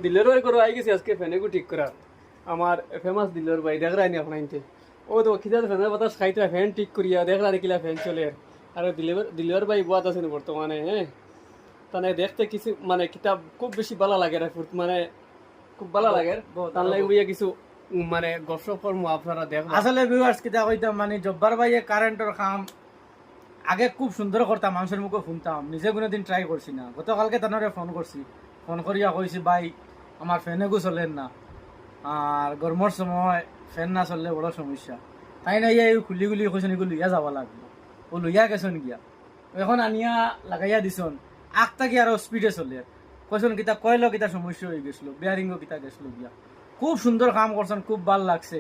দিলের ভাই করে আই গেছি আজকে ফ্যানেগু ঠিক করা আমার ফেমাস দিলের ভাই দেখ রানি আপনাইতে ও তো খিদার ফ্যানের বাতাস খাইতে ফ্যান ঠিক করিয়া দেখ রানি কিলা ফ্যান চলে আর দিলের ভাই বুয়াত আছেন বর্তমানে হ্যাঁ তাহলে দেখতে কিছু মানে কিতাব খুব বেশি ভালো লাগে মানে খুব ভালো লাগে তাহলে উইয়া কিছু মানে গসপ করবো আপনারা দেখ আসলে ভিউয়ার্স কিতা কইতাম মানে জব্বার ভাইয়ে কারেন্টের কাম আগে খুব সুন্দর করতাম, মানুষের মুখে শুনতাম, নিজে কোনোদিন ট্রাই করছি না। গতকালকে তানরে ফোন করছি, ফোন করিয়া কইছি ভাই আমার ফ্যানেগু চলেন না, আর গরমের সময় ফ্যান না চললে বড় সমস্যা। তাই না এই খুলি খুলি কইছেন এগুলো লইয়া যাব লাগবে, ও লইয়া গেছেন গিয়া এখন আনিয়া লাগাইয়া দিছন আগটা কি আরো স্পিডে চলে কইছেন কিতা কয়লো কিতা সমস্যা হয়ে গেছিল, বিয়ারিংও কিতা গেছিল গিয়া। খুব সুন্দর কাম করছেন, খুব ভাল লাগছে।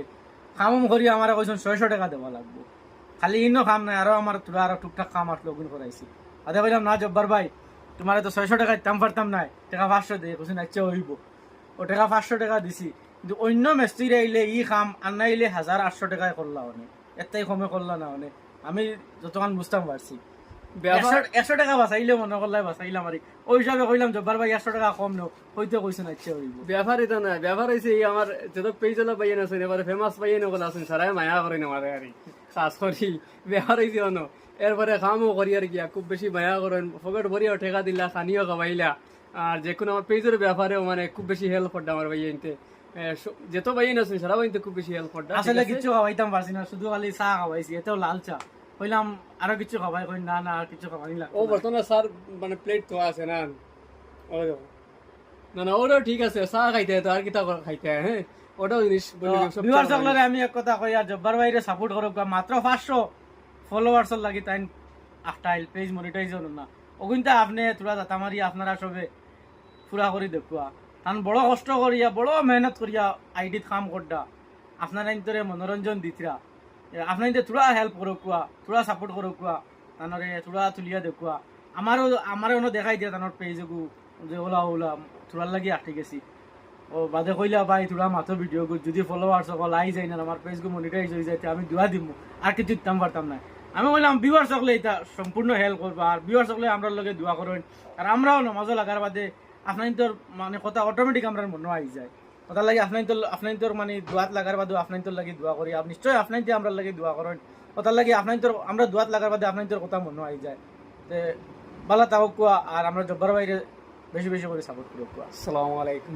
কাম করি আমার কইছেন 600 টাকা দেওয়া লাগবে। খালি ইনো কাম নাই, আরো আমার তোরা আরো টুকটাক কাম আসলো ওগুলো করাইছি। আদে কইলাম না জব্বার ভাই তোমার তো 600 টাকা দিতাম পারতাম নাই, টাকা 500 দিয়ে কইছেন আচ্ছা হইব। ও টাকা 500 টাকা দিছি, কিন্তু অন্য মিস্ত্রি আইলে ই কাম আনাইলে 1800 টাকায় করলা অনেক, এতটাই কমে করলা না অনেক। আমি যতক্ষণ বুঝতাম পারছি 100 টাকা বাঁচাইলে মনে করলাই বাঁচাইলাম আর ওই হিসাবে কইলাম জব্বার ভাই 100 টাকা কম নেও, হইতে কইছেন আচ্ছা হইব। ব্যাপার এটা না, ব্যাপার হয়েছে এই আমার যত পেজলা পাইয়েন আছেন এবারে ফেমাস পাইয়েন ওগুলো আছেন সারাই মায়া করে নেওয়ারে আর খাস করি ব্যাপার হয়েছে অন এরপরে কামও করি আর গিয়া খুব বেশি মায়া করেন, ফকেট ভরিয়াও ঠেকা দিলা, খানিও খাবাইলা, আর যে কোনো আমার পেজের ব্যাপারেও মানে খুব বেশি হেল্প করতে আমার ভাইয়েনতে যেত ভাইয়েন আছেন সারা ভাইতে খুব বেশি হেল্প করতে। আসলে কিছু খাওয়াইতাম পারছি না, শুধু খালি চা খাওয়াইছি, এতেও লাল চা। কইলাম আরো কিছু খাওয়াই, কই না না আর কিছু খাওয়াই না। ও বর্তমানে স্যার মানে প্লেট তো আছে না, ও না না ওটাও ঠিক আছে, চা খাইতে তো আর কিতা খাইতে হ্যাঁ ওটাও জিনিস ভিউয়ার্স সকলরে আমি এক কথা কই, আর জব্বার ভাইরে সাপোর্ট করব, মাত্র 500 ফলোয়ার্স লাগি তাই আফটাইল পেজ মনিটাইজ হলো না ওগুনটা আপনি তোরা দাতা মারি আপনারা সবে পুরা করে দেখুয়া, কারণ বড় কষ্ট করিয়া বড় মেহনত করিয়া আইডিত কাম করডা আপনারা ইন্তরে মনোরঞ্জন দিতরা, আপনার তোরা হেল্প করকুয়া, তোরা সাপোর্ট করকুয়া, তানরে তোরা তুলিয়া দেখুয়া। আমারও অন্য দেখাই দিয়া তানোর পেজগু যে ওলা ওলা তোরার লাগি আটকে গেছি। ও বাদে কইলা ভাই তোরা মাত্র ভিডিও যদি ফলোয়ার্স সকল আই যায় না আমার পেজগু মনিটাইজ হয়ে যায় আমি দোয়া দিব, আর কিছু দিতাম পারতাম না। আমি বললাম ভিউয়ার্স সকলে এটা সম্পূর্ণ হেল্প করবা, আর ভিউয়ার্স সকলে আমরা লগে দোয়া করেন, আর আমরাও নমাজও লাগার বাদে আপনার তোর মানে কথা অটোমেটিক আমরা মনে আই যায়। কথা লাগে আপনার তোর মানে দোয়াত লাগার বাদে আপনার তোর লাগি দোয়া করি, আপনি নিশ্চয়ই আপনার দিয়ে আমরা লাগে দোয়া করেন। কথা লাগে আপনার তোর আমরা দোয়াত লাগার বাদে আপনার তোর কথা মনে আই যায়। তে ভালো থাকুক, আর আমরা জব্বার বাইরে বেশি বেশি করে সাপোর্ট করি। আসসালামু আলাইকুম।